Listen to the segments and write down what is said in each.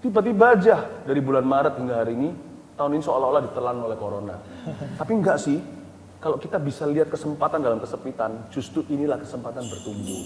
Tiba-tiba aja dari bulan Maret hingga hari ini, tahun ini seolah-olah ditelan oleh corona. Tapi enggak sih, kalau kita bisa lihat kesempatan dalam kesepitan, justru inilah kesempatan bertumbuh.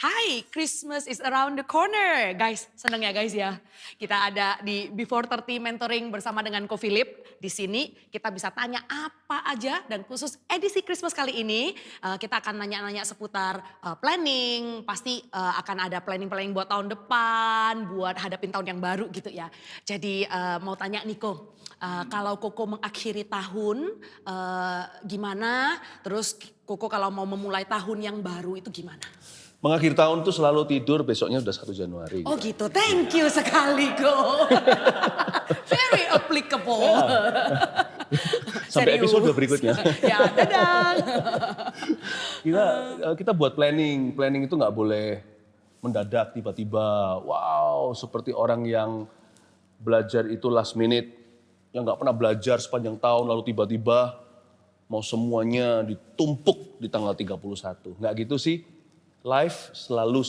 Hai, Christmas is around the corner. Guys, seneng ya guys ya. Kita ada di Before 30 Mentoring bersama dengan Ko Philip. Di sini kita bisa tanya apa aja dan khusus edisi Christmas kali ini kita akan nanya-nanya seputar planning. Pasti akan ada planning-planning buat tahun depan, buat hadapin tahun yang baru gitu ya. Jadi mau tanya nih Ko, kalau Koko mengakhiri tahun gimana? Terus Koko kalau mau memulai tahun yang baru itu gimana? Mengakhir tahun tuh selalu tidur, besoknya udah 1 Januari. Oh gitu, thank you sekali Ko. Very applicable. Sampai episode berikutnya. Ya, dadah. Kita buat planning itu nggak boleh mendadak tiba-tiba. Wow, seperti orang yang belajar itu last minute, yang nggak pernah belajar sepanjang tahun lalu tiba-tiba mau semuanya ditumpuk di tanggal 31. Nggak gitu sih. Life selalu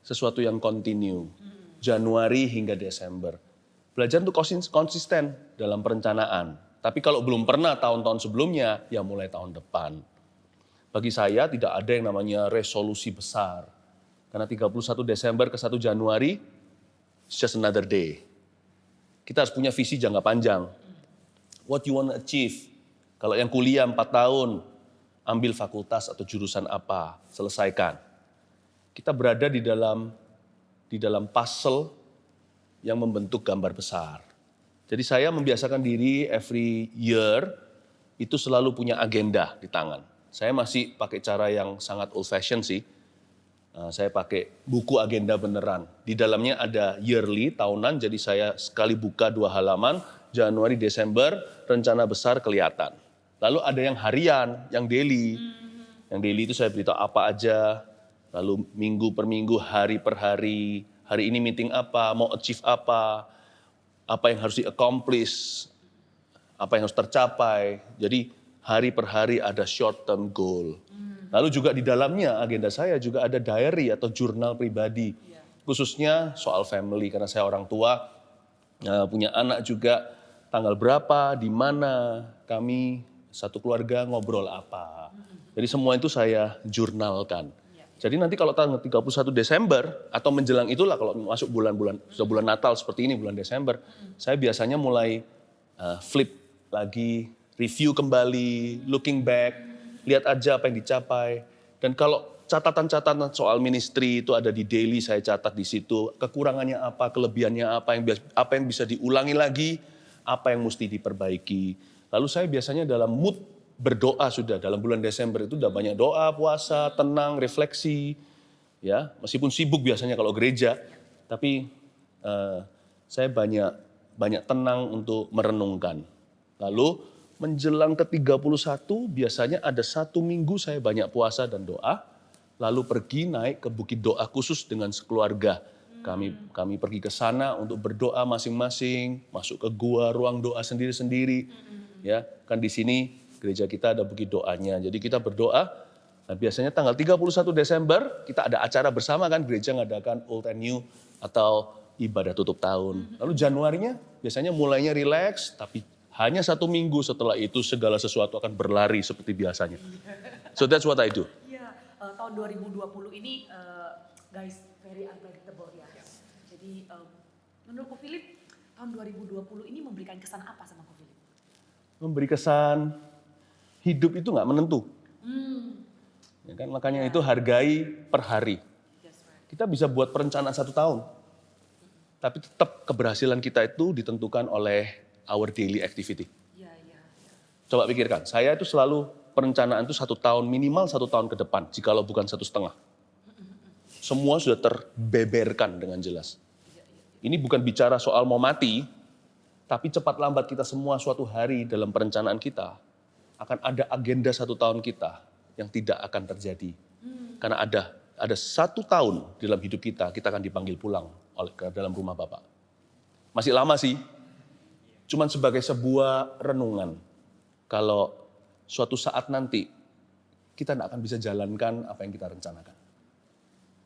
sesuatu yang continue. Januari hingga Desember. Belajar untuk konsisten dalam perencanaan. Tapi kalau belum pernah tahun-tahun sebelumnya, ya mulai tahun depan. Bagi saya tidak ada yang namanya resolusi besar. Karena 31 Desember ke 1 Januari, it's just another day. Kita harus punya visi jangka panjang. What you want to achieve. Kalau yang kuliah 4 tahun, ambil fakultas atau jurusan apa, selesaikan. Kita berada di dalam puzzle yang membentuk gambar besar. Jadi saya membiasakan diri every year itu selalu punya agenda di tangan. Saya masih pakai cara yang sangat old fashion sih. Saya pakai buku agenda beneran. Di dalamnya ada yearly, tahunan, jadi saya sekali buka 2 halaman, Januari, Desember, rencana besar kelihatan. Lalu ada yang harian, yang daily. Yang daily itu saya beritahu apa aja, lalu minggu per minggu, hari per hari. Hari ini meeting apa, mau achieve apa yang harus di-accomplish, apa yang harus tercapai. Jadi hari per hari ada short term goal. Lalu juga di dalamnya agenda saya juga ada diary atau jurnal pribadi. Khususnya soal family, karena saya orang tua, punya anak juga, tanggal berapa, di mana, kami satu keluarga ngobrol apa. Jadi semua itu saya jurnalkan. Jadi nanti kalau tanggal 31 Desember atau menjelang itulah kalau masuk sudah bulan Natal seperti ini, bulan Desember, saya biasanya mulai flip lagi, review kembali, looking back, lihat aja apa yang dicapai. Dan kalau catatan-catatan soal ministry itu ada di daily, saya catat di situ, kekurangannya apa, kelebihannya apa yang bisa diulangi lagi, apa yang mesti diperbaiki. Lalu saya biasanya dalam mood berdoa sudah, dalam bulan Desember itu udah banyak doa, puasa, tenang, refleksi. Ya, meskipun sibuk biasanya kalau gereja, tapi saya banyak tenang untuk merenungkan. Lalu menjelang ke 31 biasanya ada 1 minggu saya banyak puasa dan doa, lalu pergi naik ke bukit doa khusus dengan sekeluarga. Kami pergi ke sana untuk berdoa masing-masing, masuk ke gua, ruang doa sendiri-sendiri. Ya, kan di sini gereja kita ada bukit doanya. Jadi kita berdoa. Nah, biasanya tanggal 31 Desember kita ada acara bersama kan, gereja ngadakan Old and New atau ibadah tutup tahun. Lalu Januarinya biasanya mulainya relax, tapi hanya 1 minggu setelah itu segala sesuatu akan berlari seperti biasanya. So that's what I do. Iya, tahun 2020 ini guys very unpredictable ya. Jadi menurut Ko Philip tahun 2020 ini memberikan kesan apa sama Ko Philip? Memberi kesan hidup itu nggak menentu. Ya kan, makanya itu hargai per hari. Kita bisa buat perencanaan 1 tahun, tapi tetap keberhasilan kita itu ditentukan oleh our daily activity. Coba pikirkan, saya itu selalu perencanaan itu 1 tahun, minimal 1 tahun ke depan, jikalau bukan 1,5. Semua sudah terbeberkan dengan jelas. Ini bukan bicara soal mau mati, tapi cepat lambat kita semua suatu hari dalam perencanaan kita akan ada agenda 1 tahun kita yang tidak akan terjadi. Karena ada ada 1 tahun dalam hidup kita akan dipanggil pulang ke dalam rumah Bapa. Masih lama sih, cuman sebagai sebuah renungan. Kalau suatu saat nanti kita tidak akan bisa jalankan apa yang kita rencanakan.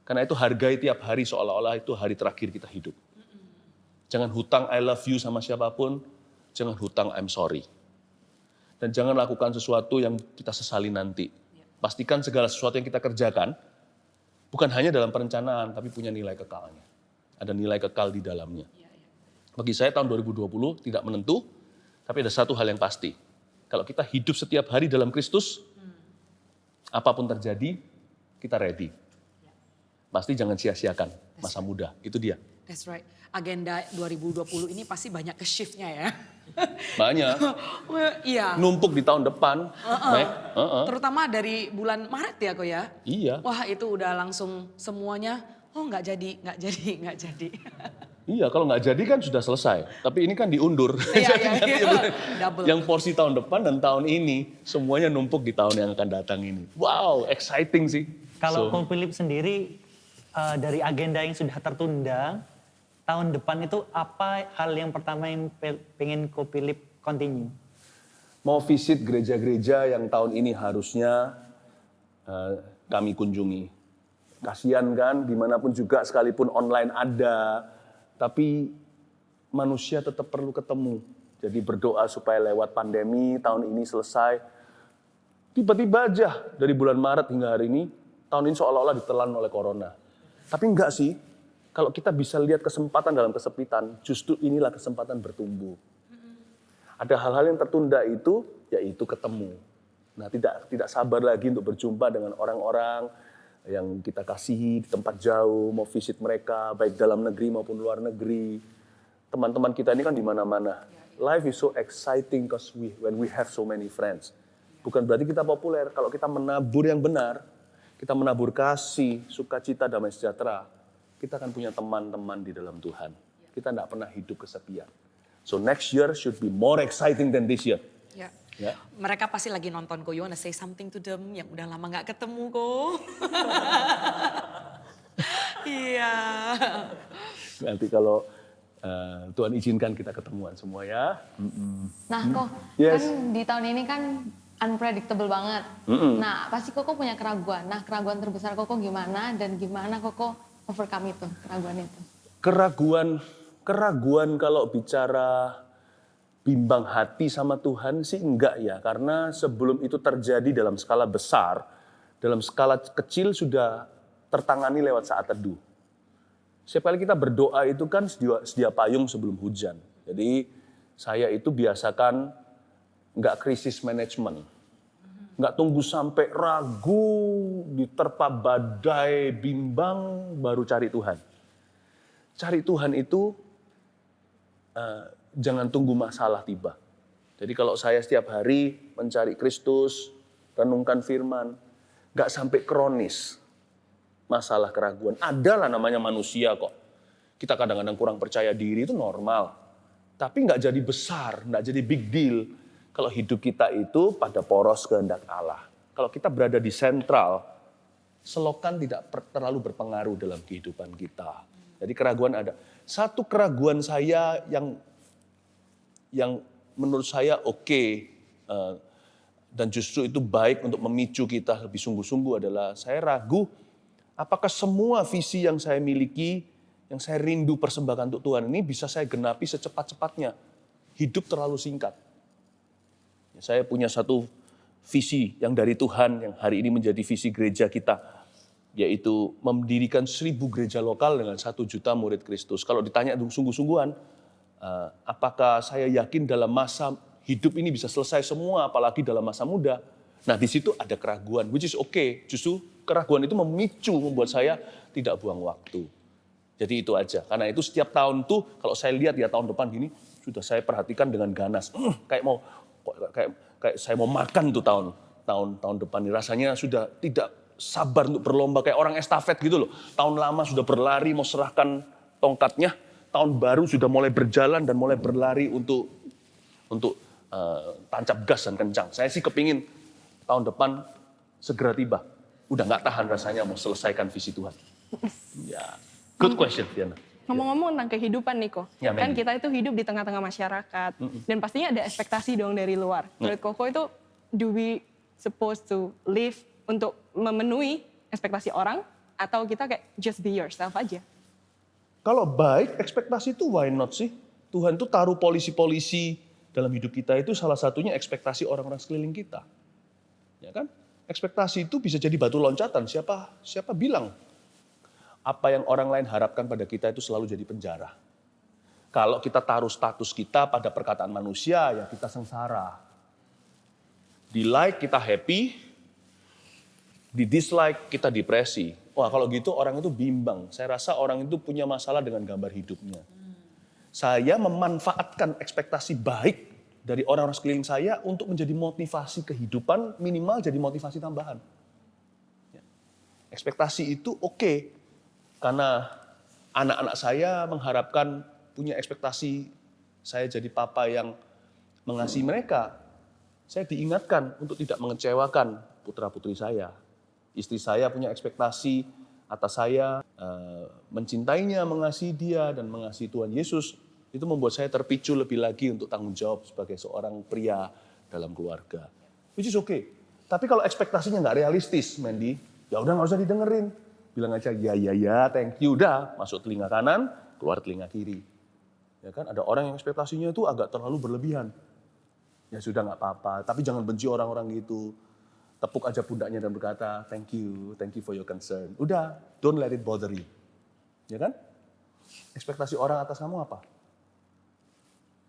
Karena itu hargai tiap hari seolah-olah itu hari terakhir kita hidup. Jangan hutang I love you sama siapapun, jangan hutang I'm sorry. Dan jangan lakukan sesuatu yang kita sesali nanti. Pastikan segala sesuatu yang kita kerjakan, bukan hanya dalam perencanaan, tapi punya nilai kekalnya. Ada nilai kekal di dalamnya. Bagi saya tahun 2020 tidak menentu, tapi ada satu hal yang pasti. Kalau kita hidup setiap hari dalam Kristus, apapun terjadi, kita ready. Pasti jangan sia-siakan masa muda, itu dia. That's right. Agenda 2020 ini pasti banyak ke-shift-nya ya. Banyak. Iya. Numpuk di tahun depan. Terutama dari bulan Maret ya kok ya. Iya. Wah itu udah langsung semuanya, nggak jadi. Iya, kalau nggak jadi kan sudah selesai. Tapi ini kan diundur. Iya. Double. Yang porsi tahun depan dan tahun ini, semuanya numpuk di tahun yang akan datang ini. Wow, exciting sih. Kalau Ko Philip sendiri, dari agenda yang sudah tertunda, tahun depan itu apa hal yang pertama yang pengen Ko Philip continue? Mau visit gereja-gereja yang tahun ini harusnya kami kunjungi. Kasian kan, dimanapun juga sekalipun online ada, tapi manusia tetap perlu ketemu. Jadi berdoa supaya lewat pandemi tahun ini selesai. Tiba-tiba aja dari bulan Maret hingga hari ini, tahun ini seolah-olah ditelan oleh corona. Tapi enggak sih, kalau kita bisa lihat kesempatan dalam kesepitan, justru inilah kesempatan bertumbuh. Ada hal-hal yang tertunda itu, yaitu ketemu. Nah, tidak sabar lagi untuk berjumpa dengan orang-orang yang kita kasihi di tempat jauh, mau visit mereka, baik dalam negeri maupun luar negeri. Teman-teman kita ini kan di mana-mana. Life is so exciting because when we have so many friends. Bukan berarti kita populer, kalau kita menabur yang benar, kita menabur kasih, sukacita, damai sejahtera, kita akan punya teman-teman di dalam Tuhan. Kita tidak pernah hidup kesepian. So next year should be more exciting than this year. Ya. Ya. Mereka pasti lagi nonton kok. You wanna say something to them yang udah lama gak ketemu kok. Iya. Nanti kalau Tuhan izinkan kita ketemuan semua ya. Nah kok, Yes. kan di tahun ini kan unpredictable banget. Nah pasti Koko punya keraguan. Nah keraguan terbesar Koko gimana dan gimana Koko overcome itu, keraguan itu? Keraguan kalau bicara bimbang hati sama Tuhan sih enggak ya. Karena sebelum itu terjadi dalam skala besar, dalam skala kecil sudah tertangani lewat saat teduh. Setiap kali kita berdoa itu kan sedia payung sebelum hujan. Jadi saya itu biasakan enggak krisis manajemen. Enggak tunggu sampai ragu, diterpa badai, bimbang, baru cari Tuhan. Cari Tuhan itu jangan tunggu masalah tiba. Jadi kalau saya setiap hari mencari Kristus, renungkan firman, enggak sampai kronis masalah keraguan. Adalah namanya manusia kok. Kita kadang-kadang kurang percaya diri itu normal. Tapi enggak jadi besar, enggak jadi big deal. Kalau hidup kita itu pada poros kehendak Allah. Kalau kita berada di sentral, selokan tidak terlalu berpengaruh dalam kehidupan kita. Jadi keraguan ada. Satu keraguan saya yang menurut saya oke, dan justru itu baik untuk memicu kita lebih sungguh-sungguh adalah saya ragu apakah semua visi yang saya miliki, yang saya rindu persembahkan untuk Tuhan ini bisa saya genapi secepat-cepatnya. Hidup terlalu singkat. Saya punya satu visi yang dari Tuhan yang hari ini menjadi visi gereja kita, yaitu mendirikan 1.000 gereja lokal dengan 1 juta murid Kristus. Kalau ditanya sungguh-sungguhan, apakah saya yakin dalam masa hidup ini bisa selesai semua, apalagi dalam masa muda? Nah di situ ada keraguan, which is okay. Justru keraguan itu memicu, membuat saya tidak buang waktu. Jadi itu aja. Karena itu setiap tahun tuh, kalau saya lihat ya tahun depan gini, sudah saya perhatikan dengan ganas. Kayak saya mau makan tuh tahun depan ini. Rasanya sudah tidak sabar untuk berlomba kayak orang estafet gitu loh. Tahun lama sudah berlari mau serahkan tongkatnya, tahun baru sudah mulai berjalan dan mulai berlari untuk tancap gas dan kencang. Saya sih kepingin tahun depan segera tiba. udah nggak tahan rasanya mau selesaikan visi Tuhan. Ya, good question, Diana. Ngomong-ngomong tentang kehidupan nih Ko, Ya, kan Mandy. kita itu hidup di tengah-tengah masyarakat, dan pastinya ada ekspektasi dong dari luar. Menurut Koko itu, do we supposed to live untuk memenuhi ekspektasi orang, atau kita kayak just be yourself aja? Kalau baik, ekspektasi itu why not sih? Tuhan tuh taruh polisi-polisi dalam hidup kita itu salah satunya ekspektasi orang-orang sekeliling kita. Ya kan? Ekspektasi itu bisa jadi batu loncatan. Siapa bilang apa yang orang lain harapkan pada kita itu selalu jadi penjara. Kalau kita taruh status kita pada perkataan manusia, ya kita sengsara. Di like kita happy, di dislike kita depresi. Wah, kalau gitu orang itu bimbang. Saya rasa orang itu punya masalah dengan gambar hidupnya. Saya memanfaatkan ekspektasi baik dari orang-orang sekeliling saya untuk menjadi motivasi kehidupan, minimal jadi motivasi tambahan. Ya. Ekspektasi itu oke, karena anak-anak saya mengharapkan punya ekspektasi saya jadi papa yang mengasihi mereka. Saya diingatkan untuk tidak mengecewakan putra-putri saya. Istri saya punya ekspektasi atas saya, mencintainya, mengasihi dia, dan mengasihi Tuhan Yesus. Itu membuat saya terpicu lebih lagi untuk tanggung jawab sebagai seorang pria dalam keluarga. Which is okay. Tapi kalau ekspektasinya nggak realistis, Mandy, ya udah nggak usah didengerin. Bilang aja ya, thank you, udah masuk telinga kanan, keluar telinga kiri. Ya kan, ada orang yang ekspektasinya itu agak terlalu berlebihan. Ya sudah nggak apa-apa, tapi jangan benci orang-orang gitu. Tepuk aja pundaknya dan berkata, thank you for your concern. Udah, don't let it bother you. Ya kan? Ekspektasi orang atas kamu apa?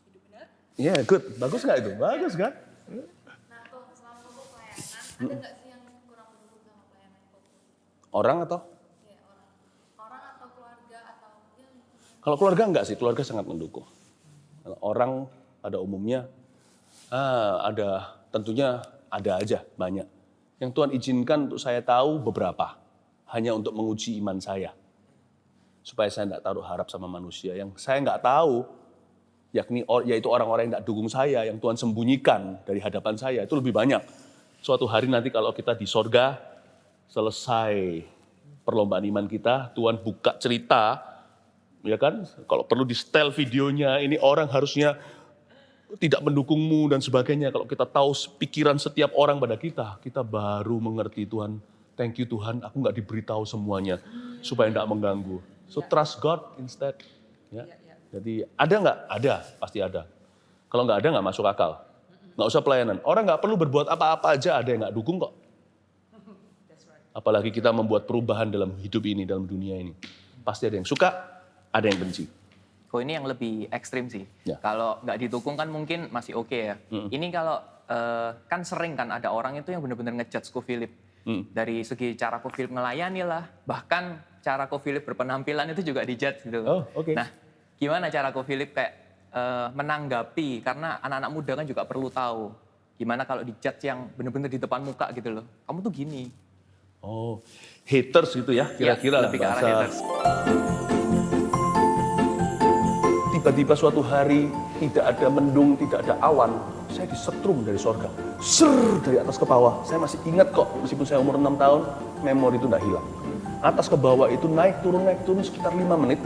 Hidup benar? Iya, good. Bagus nggak itu? Bagus kan? Nah, Kok, selama Koko pelayanan, ada nggak sih yang kurang mendukung sama pelayanan Koko? Orang atau? Ya, orang. Orang atau keluarga atau ya, Kalau keluarga enggak sih, keluarga sangat mendukung. Kalau orang pada umumnya, tentunya ada aja, banyak. Yang Tuhan izinkan untuk saya tahu beberapa. Hanya untuk menguji iman saya. Supaya saya tidak taruh harap sama manusia. Yang saya nggak tahu, yaitu orang-orang yang tidak dukung saya, yang Tuhan sembunyikan dari hadapan saya, itu lebih banyak. Suatu hari nanti kalau kita di sorga, selesai perlombaan iman kita, Tuhan buka cerita, ya kan? Kalau perlu di setel videonya, ini orang harusnya tidak mendukungmu dan sebagainya. Kalau kita tahu pikiran setiap orang pada kita baru mengerti Tuhan. Thank you Tuhan, aku nggak diberitahu semuanya supaya nggak mengganggu. So trust God instead. Ya. Jadi ada nggak? Ada, pasti ada. Kalau nggak ada nggak masuk akal. Nggak usah pelayanan. Orang nggak perlu berbuat apa-apa aja, ada yang nggak dukung kok. Apalagi kita membuat perubahan dalam hidup ini, dalam dunia ini. Pasti ada yang suka, ada yang benci. Kok ini yang lebih ekstrim sih. Ya. Kalau nggak didukung kan mungkin masih oke ya. Ini kalau kan sering kan ada orang itu yang benar-benar ngejudge Ko Philip. Dari segi cara Ko Philip ngelayani lah. Bahkan cara Ko Philip berpenampilan itu juga dijudge gitu. Oh, oke. Nah, gimana cara Ko Philip kayak menanggapi? Karena anak-anak muda kan juga perlu tahu. Gimana kalau dijudge yang benar-benar di depan muka gitu loh. Kamu tuh gini. Oh, haters gitu ya, kira-kira lebih ke arah bahasa. haters. Tiba-tiba suatu hari tidak ada mendung, tidak ada awan, saya disetrum dari sorga. Ser dari atas ke bawah. Saya masih ingat kok, meskipun saya umur 6 tahun, memori itu tidak hilang. Atas ke bawah itu naik turun sekitar 5 menit.